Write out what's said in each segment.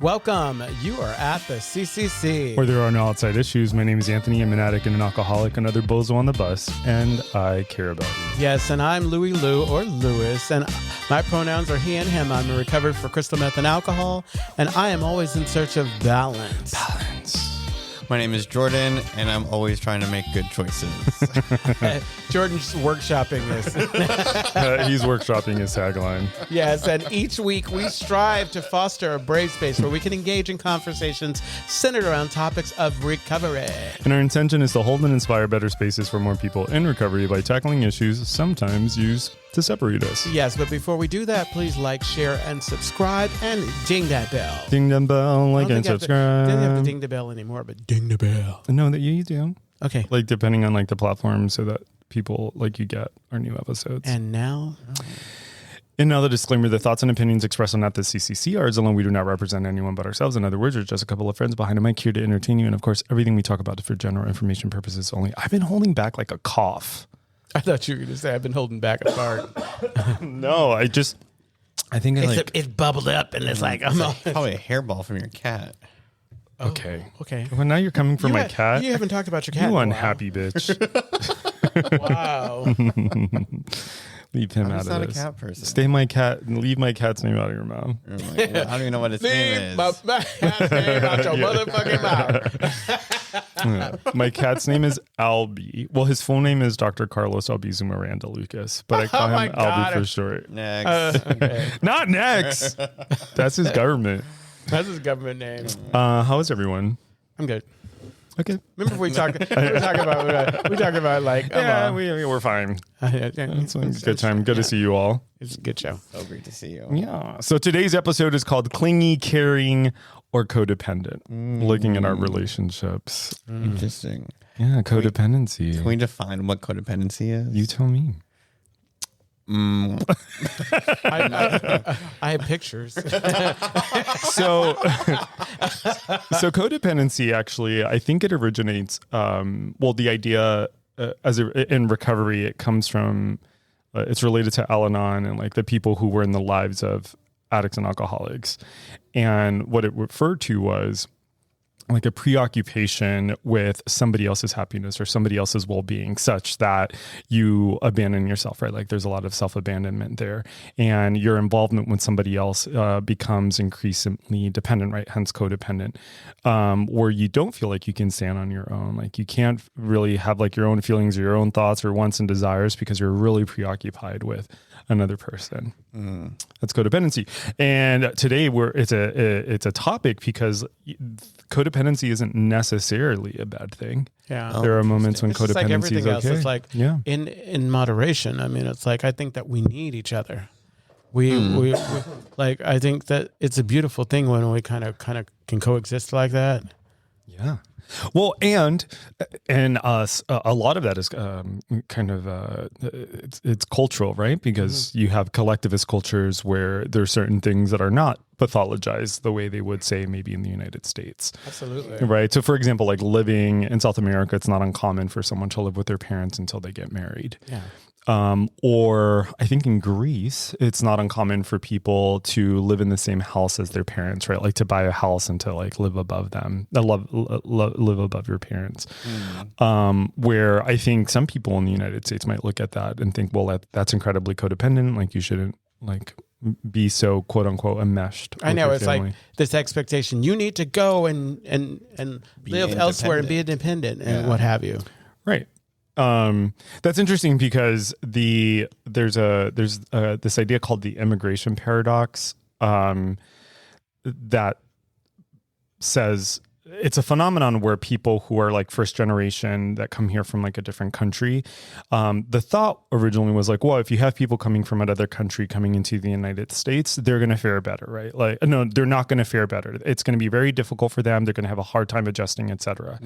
Welcome. You are at the CCC. Where there are no outside issues. My name is Anthony. I'm an addict and an alcoholic, another bozo on the bus, and I care about you. Yes, and I'm LouiLou, or Lewis, and my pronouns are he and him. I'm a recovered for crystal meth and alcohol, and I am always in search of balance. My name is Jordan, and I'm always trying to make good choices. Jordan's workshopping this. He's workshopping his tagline. Yes, and each week we strive to foster a brave space where we can engage in conversations centered around topics of recovery. And our intention is to hold and inspire better spaces for more people in recovery by tackling issues sometimes used to separate us. Yes, but before we do that, please like, share, and subscribe, and ding that bell. Ding the bell, like and subscribe. Didn't have to ding the bell anymore, but ding the bell. No, that you do. Okay. Like depending on like the platform, so that people like you get our new episodes. And now. And now the disclaimer: the thoughts and opinions expressed on the CCC are alone. We do not represent anyone but ourselves. In other words, we're just a couple of friends behind a mic here to entertain you. And of course, everything we talk about is for general information purposes only. I've been holding back like a cough. I thought you were going to say I've been holding back a fart. No, I think it bubbled up and it's like, I'm probably a hairball from your cat. Okay. Okay. Well, now you're coming for my cat. You haven't talked about your cat. You unhappy bitch. Wow. Leave him out of this. I'm not a cat person. Stay my cat and leave my cat's name out of your mouth. Like, well, I don't even know what its name is. My cat's name out your motherfucking mouth. My cat's name is Albie. Well, his full name is Dr. Carlos Albizu Miranda Lucas, but I call him Albie for short. Next. Okay. Not next. That's his government. That's his government name. How is everyone? I'm good. Okay. Remember we talked about like Yeah, we're fine. It's a good time. Good to see you all. It's a good show. So great to see you. Yeah. So today's episode is called Clingy, Caring, or Codependent. Looking at our relationships. Interesting. Yeah, codependency. Can we define what codependency is? You tell me. I have pictures. So codependency actually, I think it originates, the idea in recovery, it comes from, it's related to Al-Anon and like the people who were in the lives of addicts and alcoholics. And what it referred to was like a preoccupation with somebody else's happiness or somebody else's well-being such that you abandon yourself, right? Like there's a lot of self-abandonment there, and your involvement with somebody else becomes increasingly dependent, right? Hence codependent, where you don't feel like you can stand on your own. Like you can't really have like your own feelings or your own thoughts or wants and desires because you're really preoccupied with another person. That's codependency. And today it's a topic because codependency isn't necessarily a bad thing. Yeah. There are moments when codependency like everything is else. okay. It's like in moderation. I mean, it's like I think that we need each other. We like I think that it's a beautiful thing when we kind of can coexist like that. Yeah. Well, and us, a lot of that is it's cultural, right? Because you have collectivist cultures where there's certain things that are not pathologized the way they would say maybe in the United States. Absolutely. Right. So for example, like living in South America, it's not uncommon for someone to live with their parents until they get married. Yeah. Or I think in Greece, it's not uncommon for people to live in the same house as their parents, right? Like to buy a house and to like live above them, live above your parents. Where I think some people in the United States might look at that and think, well, that's incredibly codependent. Like you shouldn't like be so quote unquote enmeshed. I know it's like this expectation. You need to go and live elsewhere and be independent and what have you. Right. That's interesting because there's this idea called the immigration paradox that says it's a phenomenon where people who are like first generation that come here from like a different country, the thought originally was like, well, if you have people coming from another country coming into the United States, they're going to fare better, right? Like, no, they're not going to fare better. It's going to be very difficult for them. They're going to have a hard time adjusting, etc.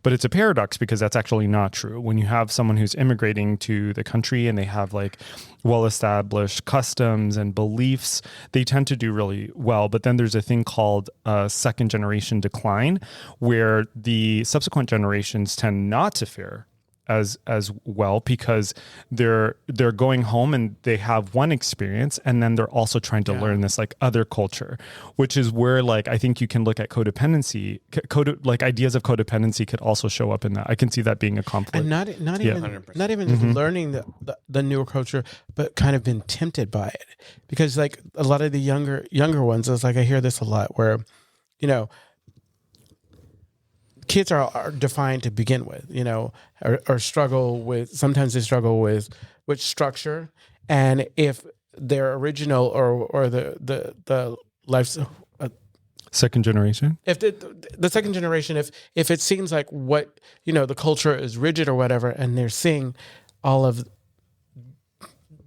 But it's a paradox because that's actually not true. When you have someone who's immigrating to the country and they have like well-established customs and beliefs, they tend to do really well. But then there's a thing called second generation decline, where the subsequent generations tend not to fare as well, because they're going home and they have one experience, and then they're also trying to learn this like other culture, which is where like I think you can look at codependency, like ideas of codependency could also show up in that. I can see that being a conflict. And not even just learning the newer culture, but kind of been tempted by it, because like a lot of the younger ones, it's like I hear this a lot where, you know, kids are defined to begin with, you know, or struggle with, sometimes they struggle with structure. And if their original or the life's second generation, if the second generation, if it seems like what, you know, the culture is rigid or whatever, and they're seeing all of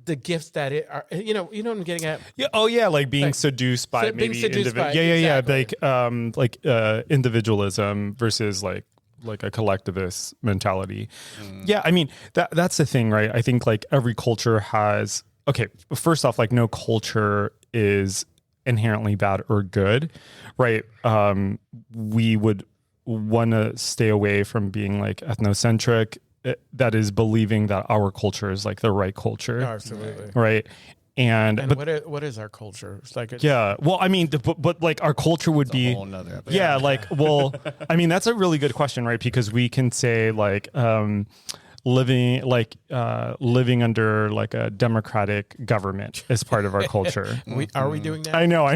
the gifts that it are, you know what I'm getting at? Yeah. Oh yeah. Like being seduced by individualism versus like a collectivist mentality. Yeah. I mean, that's the thing, right? I think like every culture has, okay, first off, like no culture is inherently bad or good, right? We would want to stay away from being like ethnocentric, that is believing that our culture is like the right culture. Absolutely. Right. And what is our culture? It's like, well, I mean, but like our culture would be, like, well, I mean, that's a really good question, right? Because we can say like, living living under like a democratic government is part of our culture. Are we doing that? I know.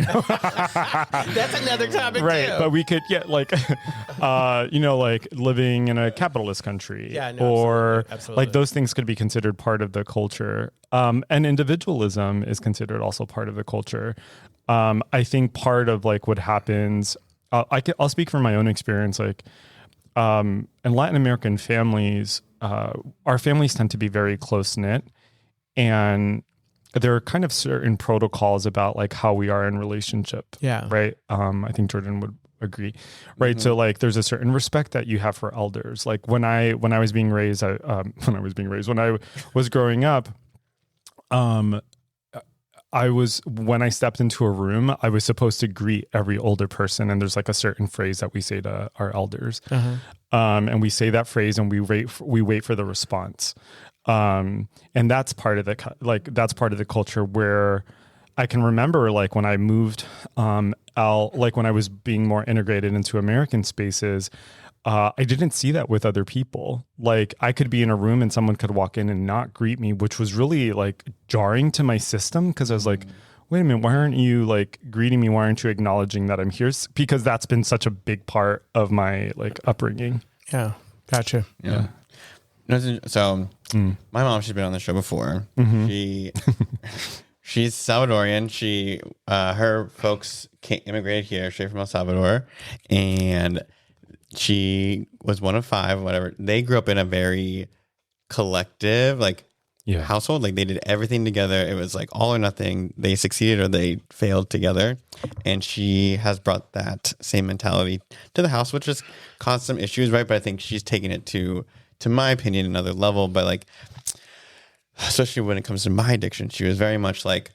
That's another topic, right? too. But we could, like, you know, like living in a capitalist country, or absolutely. like those things could be considered part of the culture. And individualism is considered also part of the culture. I think part of like what happens, I'll speak from my own experience, like in Latin American families, our families tend to be very close knit, and there are kind of certain protocols about like how we are in relationship. Yeah. Right. I think Jordan would agree. Right. So like there's a certain respect that you have for elders. Like when I was when I was growing up, when I stepped into a room, I was supposed to greet every older person. And there's like a certain phrase that we say to our elders. And we say that phrase and we wait for the response. And that's part of the culture where I can remember like when I moved out, like when I was being more integrated into American spaces, I didn't see that with other people. Like I could be in a room and someone could walk in and not greet me, which was really like jarring to my system, because I was like, wait a minute, why aren't you like greeting me? Why aren't you acknowledging that I'm here? Because that's been such a big part of my like upbringing. Yeah. Gotcha. Yeah. So my mom, she's been on the show before. She's Salvadorian. Her folks immigrated here straight from El Salvador, and she was one of five, whatever. They grew up in a very collective, like household. Like they did everything together. It was like all or nothing. They succeeded or they failed together. And she has brought that same mentality to the house, which has caused some issues, right? But I think she's taken it to my opinion, another level. But like, especially when it comes to my addiction, she was very much like,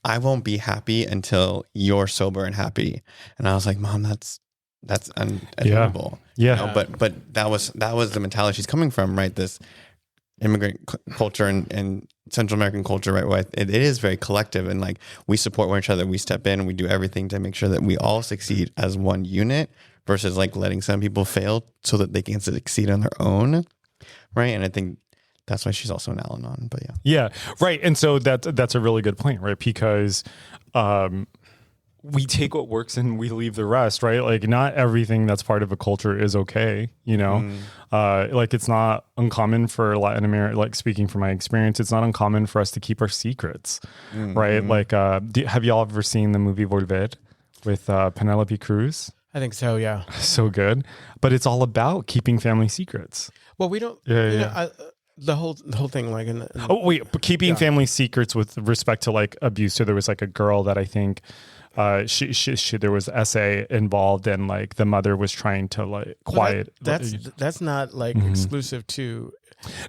I won't be happy until you're sober and happy. And I was like, Mom, that's unattainable. Yeah. You know? But that was the mentality she's coming from, right? This immigrant culture and Central American culture, right? Where it is very collective, and like we support one another. We step in and we do everything to make sure that we all succeed as one unit, versus like letting some people fail so that they can succeed on their own, right? And I think that's why she's also an Al-Anon. But yeah, right. And so that's a really good point, right? Because we take what works and we leave the rest, right? Like not everything that's part of a culture is okay, you know? Like it's not uncommon for Latin America, like speaking from my experience, it's not uncommon for us to keep our secrets, right? Like, have y'all ever seen the movie Volver with Penelope Cruz? I think so, yeah. So good. But it's all about keeping family secrets. Well, we don't, the whole thing, like keeping family secrets with respect to like abuse. So there was like a girl that I think she there was essay involved, and like the mother was trying to like quiet. That's not like exclusive to.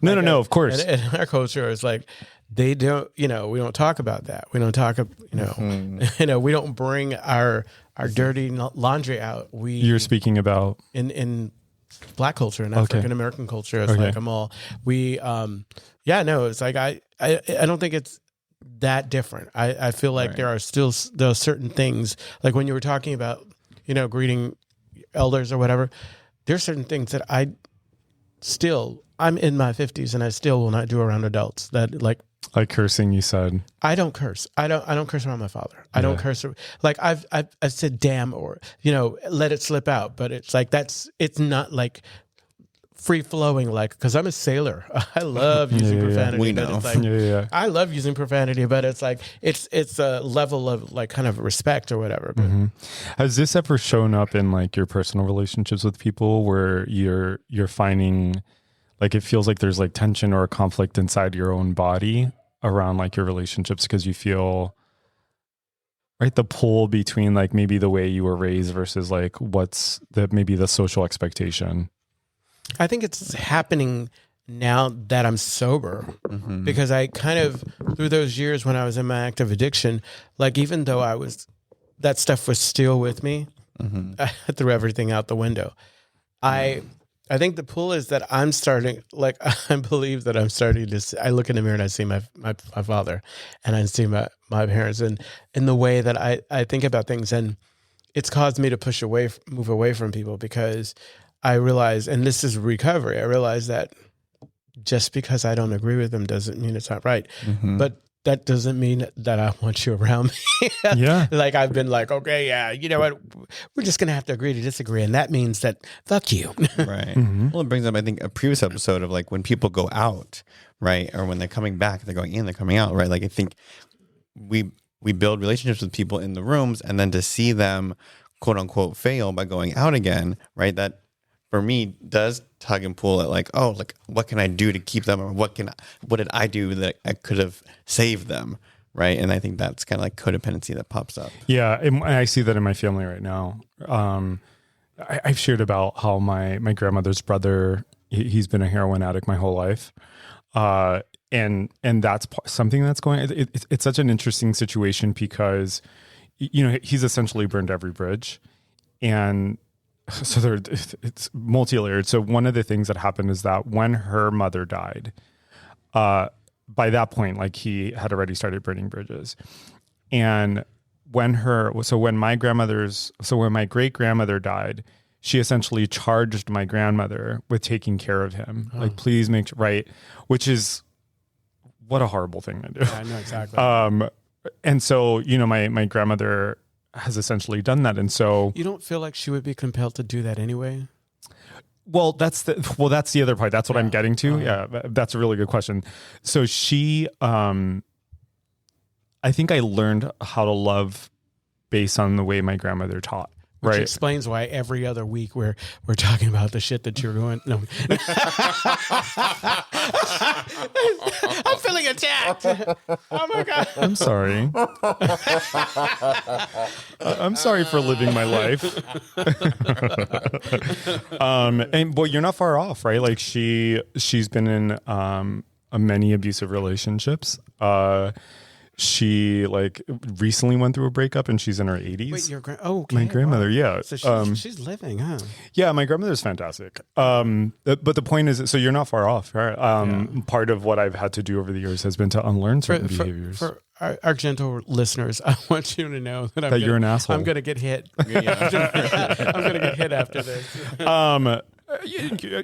No, of course. In our culture, it's like they don't. We don't talk about that. We don't talk. We don't bring our dirty laundry out. You're speaking about in Black culture and African American culture. It's like I'm all it's like I don't think it's that different. I feel like there are certain things, like when you were talking about, greeting elders or whatever, there's certain things that I'm in my 50s and I still will not do around adults. That like cursing, you said. I don't curse. I don't curse around my father. I don't curse. Like I've said damn, or let it slip out, but it's like it's not like free flowing, like, because I'm a sailor. I love using profanity. We know. But it's like, I love using profanity, but it's like it's a level of like kind of respect or whatever. But has this ever shown up in like your personal relationships with people where you're finding like it feels like there's like tension or a conflict inside your own body around like your relationships because you feel the pull between like maybe the way you were raised versus like what's maybe the social expectation? I think it's happening now that I'm sober, because I kind of, through those years when I was in my active addiction, like even though that stuff was still with me, I threw everything out the window. I think the pull is that I'm starting, like, I believe that I'm starting to, I look in the mirror and I see my father and I see my parents, and in the way that I think about things, and it's caused me to move away from people, because I realize, and this is recovery, I realize that just because I don't agree with them doesn't mean it's not right. But that doesn't mean that I want you around me. Like I've been like, okay, yeah, you know what? We're just going to have to agree to disagree. And that means that fuck you. Right. Well, it brings up, I think, a previous episode of like when people go out, right? Or when they're coming back, they're going in, they're coming out, right? Like I think we build relationships with people in the rooms, and then to see them quote unquote fail by going out again, right? That for me does tug and pull at like, oh, like what can I do to keep them, or what did I do that I could have saved them, right? And I think that's kind of like codependency that pops up. Yeah, and I see that in my family right now. I've shared about how my grandmother's brother, he's been a heroin addict my whole life, and that's something that's going. It's such an interesting situation because he's essentially burned every bridge, and so it's multi-layered. So one of the things that happened is that when her mother died, by that point, like he had already started burning bridges. And when my great grandmother died, she essentially charged my grandmother with taking care of him. Like, please make sure, right? Which is what a horrible thing to do. Yeah, I know exactly. And so, my grandmother has essentially done that. And so you don't feel like she would be compelled to do that anyway? Well, that's the other part. That's what I'm getting to. Yeah. That's a really good question. So she, I think I learned how to love based on the way my grandmother taught. Which explains why every other week we're talking about the shit that you're going. No, I'm feeling attacked. Oh my god! I'm sorry. I'm sorry for living my life. And boy, you're not far off, right? Like she's been in many abusive relationships. She like recently went through a breakup and she's in her 80s. Wait, my grandmother, yeah. So she's living, huh? Yeah, my grandmother's fantastic. But the point is, so you're not far off, right? Part of what I've had to do over the years has been to unlearn certain behaviors. For our gentle listeners, I want you to know that you're an asshole. I'm going to get hit. I'm going to get hit after this.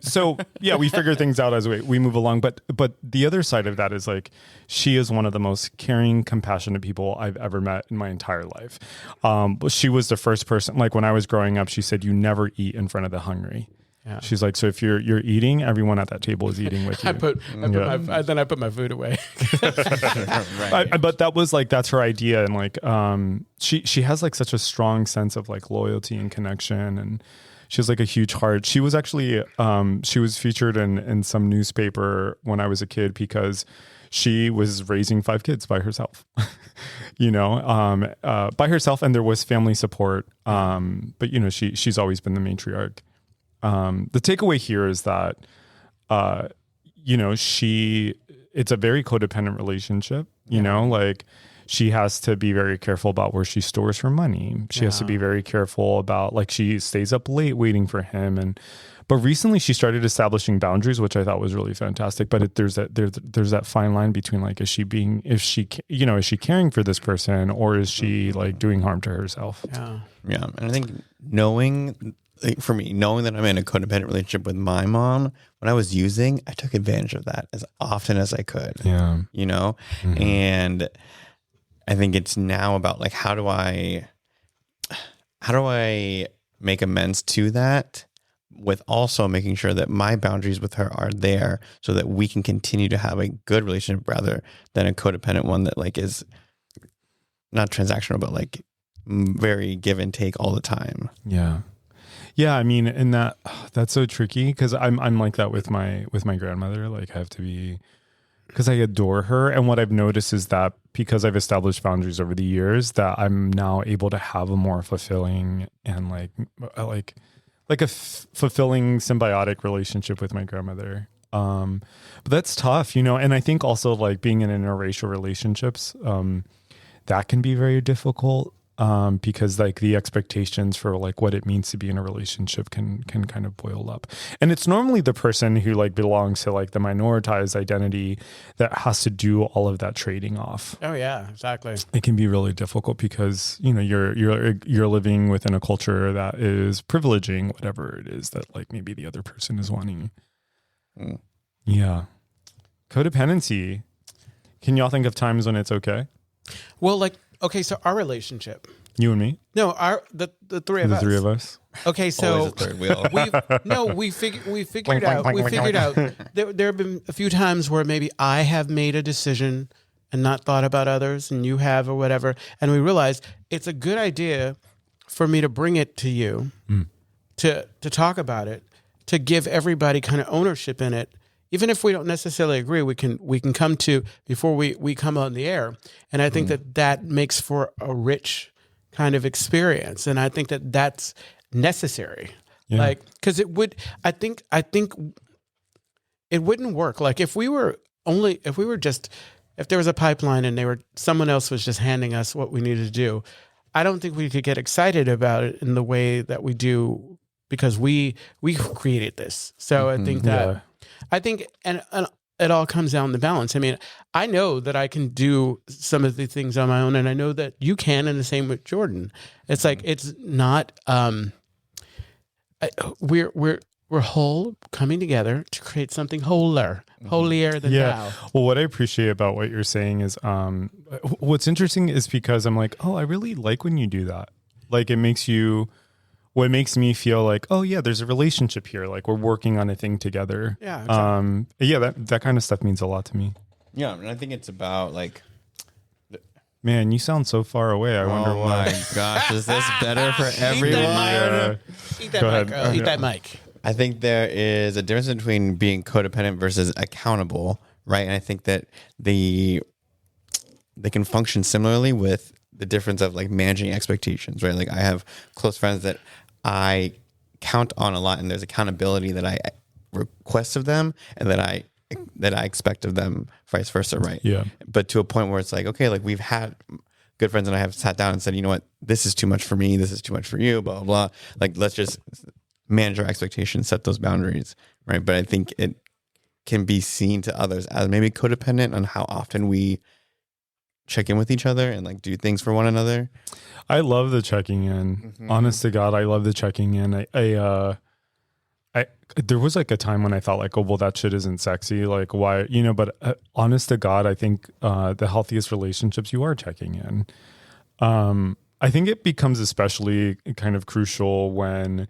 So yeah, we figure things out as we move along. But the other side of that is like, she is one of the most caring, compassionate people I've ever met in my entire life. She was the first person, like when I was growing up, she said, you never eat in front of the hungry. Yeah. She's like, so if you're eating, everyone at that table is eating with you. Then I put my food away. But that was like, that's her idea. And like, she has like such a strong sense of like loyalty and connection, and she has like a huge heart. She was actually, she was featured in some newspaper when I was a kid because she was raising 5 kids by herself, by herself. And there was family support. But she's always been the matriarch. The takeaway here is that, it's a very codependent relationship, like she has to be very careful about where she stores her money. She has to be very careful about, like, she stays up late waiting for him. But recently she started establishing boundaries, which I thought was really fantastic. But there's that fine line between like, is she caring for this person, or is she like doing harm to herself? Yeah. And I think knowing that I'm in a codependent relationship with my mom, when I was using, I took advantage of that as often as I could. Yeah. You know? Mm-hmm. And I think it's now about like, how do I make amends to that, with also making sure that my boundaries with her are there so that we can continue to have a good relationship rather than a codependent one that like is not transactional, but like very give and take all the time. Yeah. Yeah, I mean, and that's so tricky because I'm like that with my grandmother. Like I have to be, because I adore her, and what I've noticed is that because I've established boundaries over the years, that I'm now able to have a more fulfilling and like a fulfilling symbiotic relationship with my grandmother. But that's tough, you know. And I think also like being in interracial relationships, that can be very difficult. Because like the expectations for like what it means to be in a relationship can kind of boil up. And it's normally the person who like belongs to like the minoritized identity that has to do all of that trading off. Oh yeah, exactly. It can be really difficult because, you know, you're living within a culture that is privileging whatever it is that like maybe the other person is wanting. Yeah. Codependency. Can y'all think of times when it's okay? Well, like, okay, so our relationship. You and me? No, the three of us. The three of us. Okay, so Always a third wheel. we figured out there have been a few times where maybe I have made a decision and not thought about others, and you have or whatever, and we realized it's a good idea for me to bring it to you to talk about it, to give everybody kind of ownership in it. Even if we don't necessarily agree, we can come to before we come on the air. And I think that makes for a rich kind of experience. And I think that that's necessary. Yeah. Like, cause I think it wouldn't work. Like if there was a pipeline and someone else was just handing us what we needed to do, I don't think we could get excited about it in the way that we do because we created this. So I think that, Yeah. I think, and it all comes down to balance. I mean, I know that I can do some of the things on my own, and I know that you can, and the same with Jordan. It's like, it's not, we're whole coming together to create something holier than thou. Well, what I appreciate about what you're saying is, what's interesting is because I'm like, oh, I really like when you do that. Like what makes me feel like, oh yeah, there's a relationship here. Like we're working on a thing together. Yeah. Exactly. That kind of stuff means a lot to me. Yeah. And I think it's about like, Man, you sound so far away. I wonder why. Oh my gosh, is this better for everyone? Eat that mic, girl. Eat that mic. I think there is a difference between being codependent versus accountable, right? And I think that they can function similarly with the difference of like managing expectations, right? Like I have close friends that I count on a lot, and there's accountability that I request of them and that I expect of them, vice versa, right? Yeah. But to a point where it's like, okay, like we've had good friends and I have sat down and said, you know what, this is too much for me, this is too much for you, blah, blah, blah. Like, let's just manage our expectations, set those boundaries, right? But I think it can be seen to others as maybe codependent on how often we check in with each other and like do things for one another. I love the checking in. Mm-hmm. Honest to God, I love the checking in. There was like a time when I thought like, oh, well, that shit isn't sexy. Like why, but honest to God, I think the healthiest relationships, you are checking in. I think it becomes especially kind of crucial when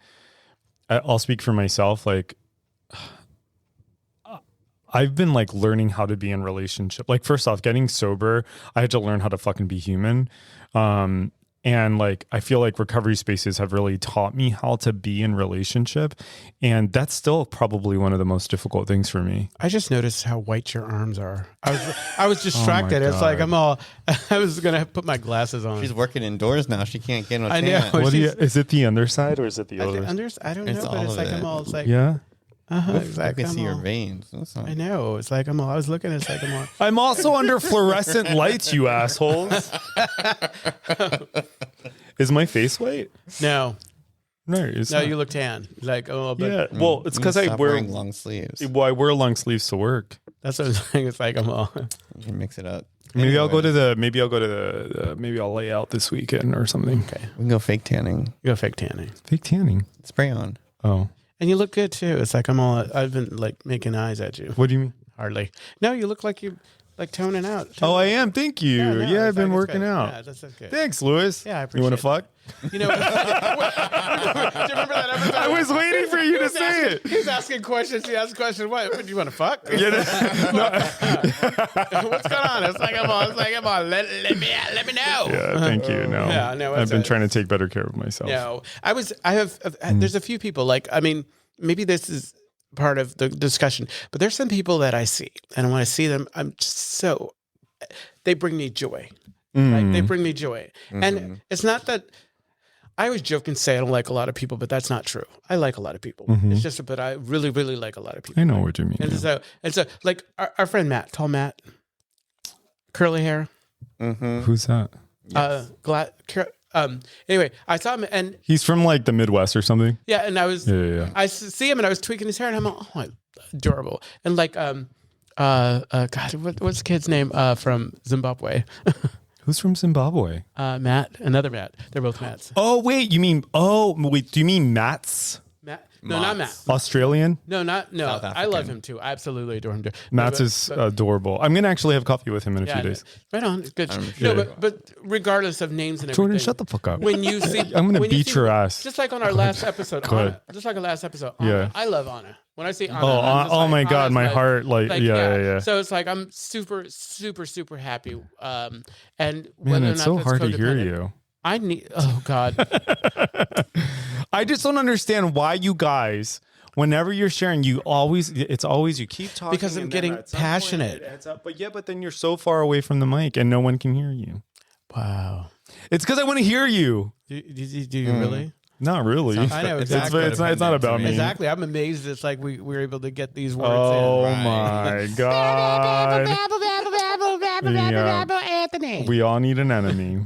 I'll speak for myself. Like I've been like learning how to be in relationship. Like first off, getting sober, I had to learn how to fucking be human. And like, I feel like recovery spaces have really taught me how to be in relationship. And that's still probably one of the most difficult things for me. I just noticed how white your arms are. I was distracted. Oh It's like I was going to put my glasses on. She's working indoors now. She can't get no tan. I know. Is it the underside or is it the other? I don't know, but it's like it's like, yeah. I can see your veins. I know. It's like I was looking. It's like I'm also under fluorescent lights, you assholes. Is my face white? No. Nice. No, you look tan. Like, oh, but Yeah. Well, it's because I Stop wear wearing long sleeves. Well, I wear long sleeves to work. that's what I'm saying. It's like I'm all. You can mix it up. Maybe I'll go to Anyways, the. Maybe I'll go to the. Maybe I'll lay out this weekend or something. Okay, we can go fake tanning. you go fake tanning, Fake tanning. Spray on. Oh, and you look good too. It's like I'm all. I've been like making eyes at you. what do you mean? Hardly. No, you look like you like toning out. Oh, I am. Thank you. no, Yeah, I've it's been like, it's working good. out. Yeah, that's okay. Thanks, Louis. Yeah, I You want to appreciate fuck? You know, do you remember that episode? I was waiting for you to say it. He's asking questions. He asked a question. What? Do you want to fuck? What's going on? It's like I'm on. Let me know. Yeah, thank you. No, Yeah, no, I've it's been a- trying to take better care of myself. No, I have. There's a few people. Like, I mean, maybe this is part of the discussion, but there's some people that I see, and when I see them, I'm just so. They bring me joy. Right? They bring me joy, and it's not that. I always joke and say I don't like a lot of people, but that's not true. I like a lot of people. It's just, but I really, really like a lot of people. I know what you mean. And yeah. so, like our friend Matt, tall Matt, curly hair. Who's that? Anyway, I saw him, and He's from like the Midwest or something. yeah, and I was, Yeah. I see him, and I was tweaking his hair, and I'm like, oh, adorable, and like, God, what's the kid's name from Zimbabwe? Who's from Zimbabwe? Matt, another Matt. They're both Matts. Oh wait, you mean? Oh wait, do you mean Matt's Matt? No, not Matt. Australian? No, no. South I love African. him too. I absolutely adore him too. Matt's But- is adorable. I'm gonna actually have coffee with him in a few days. Right on. It's good. sure. No, but regardless of names and Jordan, everything, shut the fuck up. when you see, I'm gonna when you beat see- your ass. Just like on our last episode, Go ahead. Anna, just like our last episode. Yeah. Anna, I love Anna. When I see Anna, Oh, I'm just oh like, my God, Anna's my heart, yeah. So it's like I'm super, super, super happy. And Man, whether or it's not so that's hard to hear codependent, you. I need. Oh God. I just don't understand why you guys, whenever you're sharing, you keep talking Because I'm and then getting at some point passionate. it adds up. But then you're so far away from the mic and no one can hear you. Wow. It's because I want to hear you. Do you really? Not really. I know exactly. It's not about me. Exactly. I'm amazed. It's like we were able to get these words Oh in. my God. Yeah. Anthony. We all need an enemy.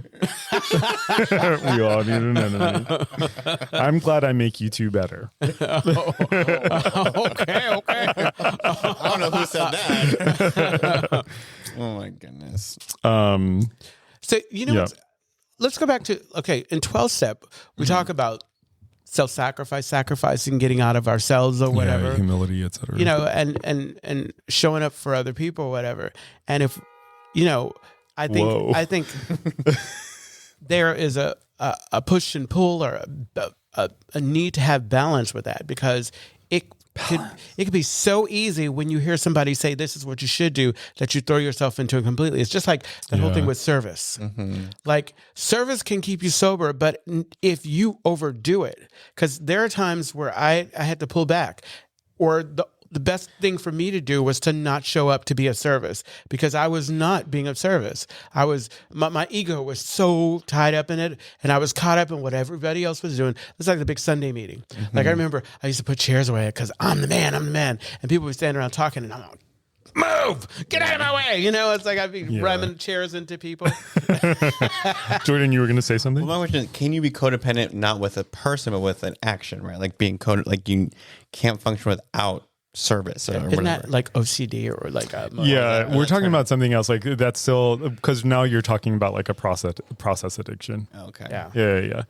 We all need an enemy. I'm glad I make you two better. Okay. I don't know who said that. Oh my goodness. So you know, Yeah. what's- let's go back to in 12 step. We talk about self-sacrifice, sacrificing, getting out of ourselves or whatever. Yeah, humility, etc. You know, and showing up for other people or whatever. And if I think there is a push and pull or a need to have balance with that, because it could be so easy when you hear somebody say this is what you should do that you throw yourself into it completely. It's just like that whole thing with service. Like service can keep you sober, but if you overdo it, because there are times where I had to pull back, or the best thing for me to do was to not show up to be of service, because I was not being of service. I was my ego was so tied up in it, and I was caught up in what everybody else was doing. It's like the big Sunday meeting. Like I remember I used to put chairs away because I'm the man, and people would stand around talking, and I'm like, move, get out of my way. It's like I'd be ramming chairs into people. Jordan, you were going to say something? Well, my question is, can you be codependent not with a person but with an action, right? Like being like you can't function without service or Isn't whatever. that like OCD or like a Yeah, we're talking about something else. Like that's still, because now you're talking about like a process addiction. Okay. Yeah. Yeah.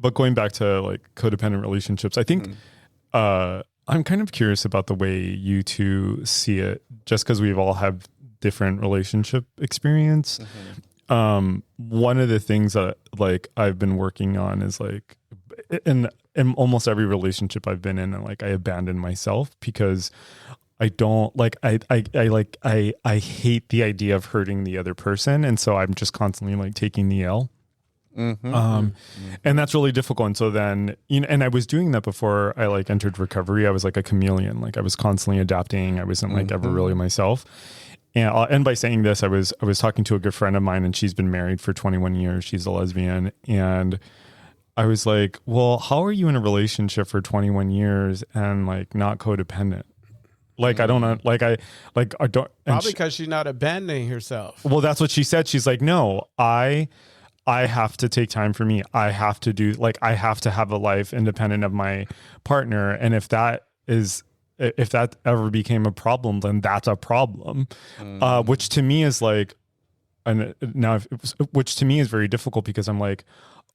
But going back to like codependent relationships, I think I'm kind of curious about the way you two see it, just because we've all have different relationship experience. One of the things that like I've been working on is like in almost every relationship I've been in, like I abandon myself because I don't like I hate the idea of hurting the other person, and so I'm just constantly like taking the L. And that's really difficult. And so then, and I was doing that before I like entered recovery. I was like a chameleon. Like I was constantly adapting. I wasn't like ever really myself. And I'll end by saying this. I was talking to a good friend of mine, and she's been married for 21 years. She's a lesbian. And I was like, well, how are you in a relationship for 21 years and like not codependent? Like, I don't know. Like, I don't. Probably because she's not abandoning herself. Well, that's what she said. She's like, no, I I have to take time for me. I have to do like I have to have a life independent of my partner. And if that ever became a problem, then that's a problem. Which to me is like, and now, which to me is very difficult because I'm like,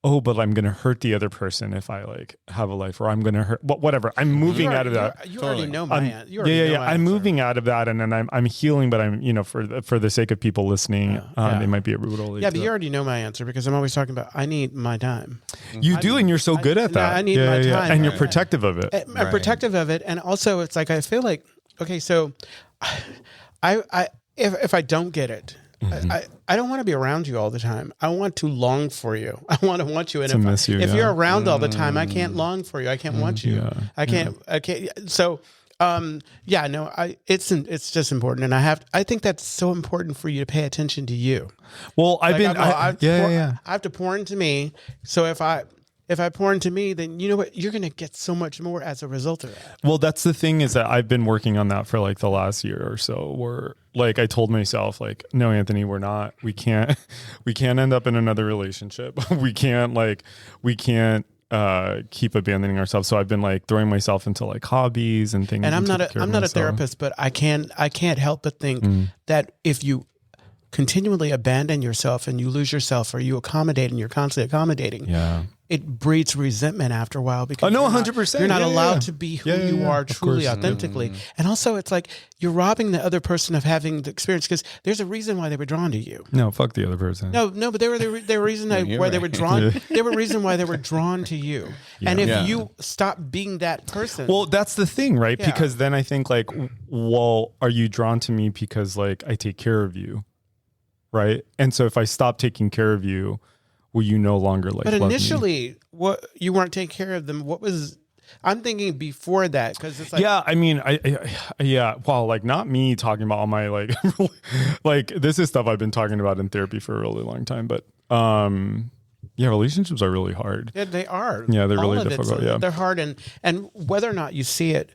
oh, but I'm going to hurt the other person if I like have a life, or I'm going to hurt, whatever. I'm moving out of that. You already know my answer. Yeah. I'm moving out of that, and then I'm healing. But I'm, for the sake of people listening, it might be a brutal. Yeah, but you already know my answer because I'm always talking about I need my time. You do, and you're so good at that. I need my time, and you're protective of it. I'm protective of it, and also it's like I feel like okay, so if I don't get it. I don't want to be around you all the time. I want to long for you. I want you. And if you're around all the time, I can't long for you. I can't want you. Yeah. I can't. So, it's just important. And I think that's so important for you to pay attention to you. Well, I have to pour into me. So if I pour into me, then you know what? You're going to get so much more as a result of that. Well, that's the thing is that I've been working on that for like the last year or so where like I told myself like, no, Anthony, we can't end up in another relationship. we can't keep abandoning ourselves. So I've been like throwing myself into like hobbies and things. And I'm not a therapist, but I can't help but think that if you continually abandon yourself and you lose yourself or you accommodate and you're constantly accommodating, it breeds resentment after a while because 100%. You're not allowed to be who you are truly, authentically. And also it's like you're robbing the other person of having the experience because there's a reason why they were drawn to you. No, fuck the other person. No, but there were reason why they were drawn. There were reason why they were drawn to you. Yeah. And if you stop being that person. Well, that's the thing, right? Yeah. Because then I think like, well, are you drawn to me because like I take care of you? Right. And so if I stop taking care of you, will you no longer like But love initially, me? what you weren't taking care of them. What was I'm thinking before that because it's like I mean, well, like not me talking about all my like like this is stuff I've been talking about in therapy for a really long time. But relationships are really hard. Yeah, they are. Yeah, they're really difficult. They're hard, and whether or not you see it,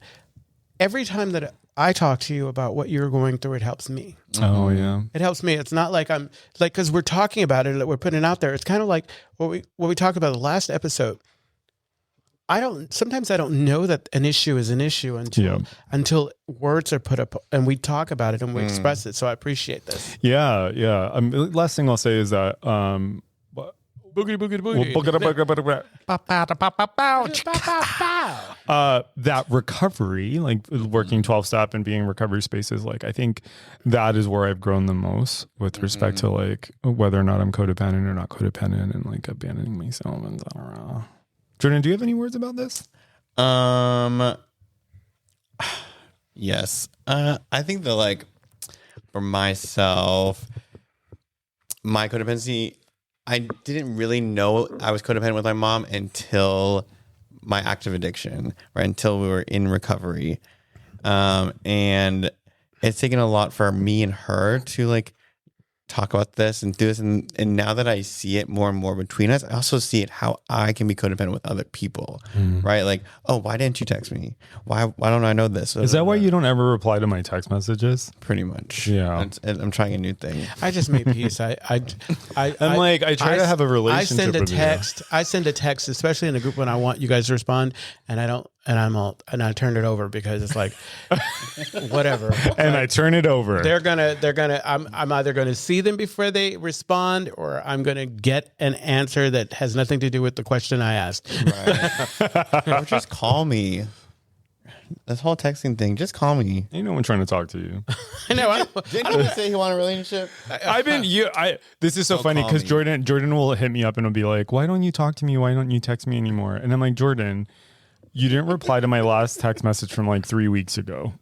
every time that I talk to you about what you're going through, it helps me. Oh yeah, it helps me. It's not like I'm like because we're talking about it, we're putting it out there. It's kind of like what we talked about the last episode. Sometimes I don't know that an issue is an issue until words are put up and we talk about it and we express it. So I appreciate this. Yeah. Last thing I'll say is that that recovery, like working 12-step and being in recovery spaces, like I think that is where I've grown the most with respect to like whether or not I'm codependent or not codependent and like abandoning myself and Jordan, do you have any words about this? Yes. I think that like for myself, my codependency, I didn't really know I was codependent with my mom until my active addiction, or until we were in recovery. And it's taken a lot for me and her to like talk about this and do this. And now that I see it more and more between us, I also see it how I can be codependent with other people, right? Like, oh, why didn't you text me? Why don't I know this? Is that why you don't ever reply to my text messages? Pretty much. Yeah. I'm trying a new thing. I just made peace. I try to have a relationship. I send a text, especially in a group when I want you guys to respond, and I don't. And I turn it over because it's like, whatever. And I turn it over. I'm either going to see them before they respond, or I'm going to get an answer that has nothing to do with the question I asked. Right. Or just call me. This whole texting thing, just call me. Ain't no one trying to talk to you. I know. Didn't you say he wanted a relationship? This is so funny because Jordan will hit me up and will be like, why don't you talk to me? Why don't you text me anymore? And I'm like, Jordan, you didn't reply to my last text message from like 3 weeks ago.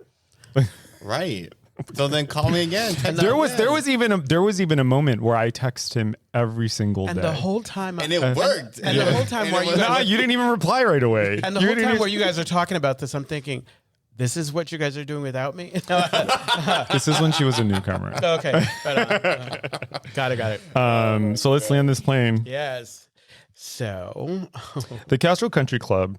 Right. So then call me again. There was even a moment where I text him every single day. And the whole time it worked. And the whole time where you didn't even reply right away. And the whole time where you guys are talking about this, I'm thinking, this is what you guys are doing without me? This is when she was a newcomer. Okay. Got it. So let's land this plane. Yes. So the Castro Country Club.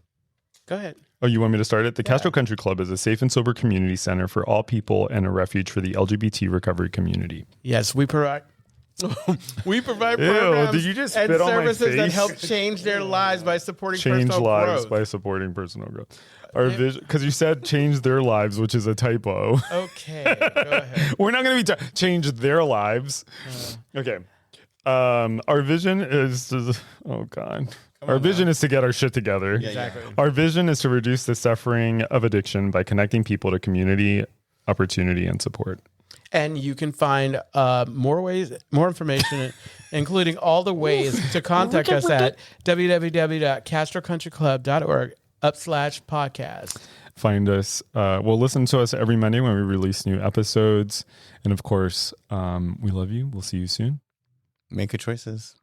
Go ahead. Oh, you want me to start it? The Castro Country Club is a safe and sober community center for all people and a refuge for the LGBT recovery community. Yes, we provide We provide Ew, programs did you just and spit on my services that face? help change their lives by supporting Change personal lives growth. by supporting personal growth. Our vision, because you said change their lives, which is a typo. Okay, go ahead. We're not going to be change their lives. Okay. Our vision is to, oh God. Our vision is to get our shit together. Exactly. Our vision is to reduce the suffering of addiction by connecting people to community, opportunity, and support. And you can find more information, including all the ways to contact us at www.castrocountryclub.org/podcast. Find us. Well, listen to us every Monday when we release new episodes. And of course, we love you. We'll see you soon. Make good choices.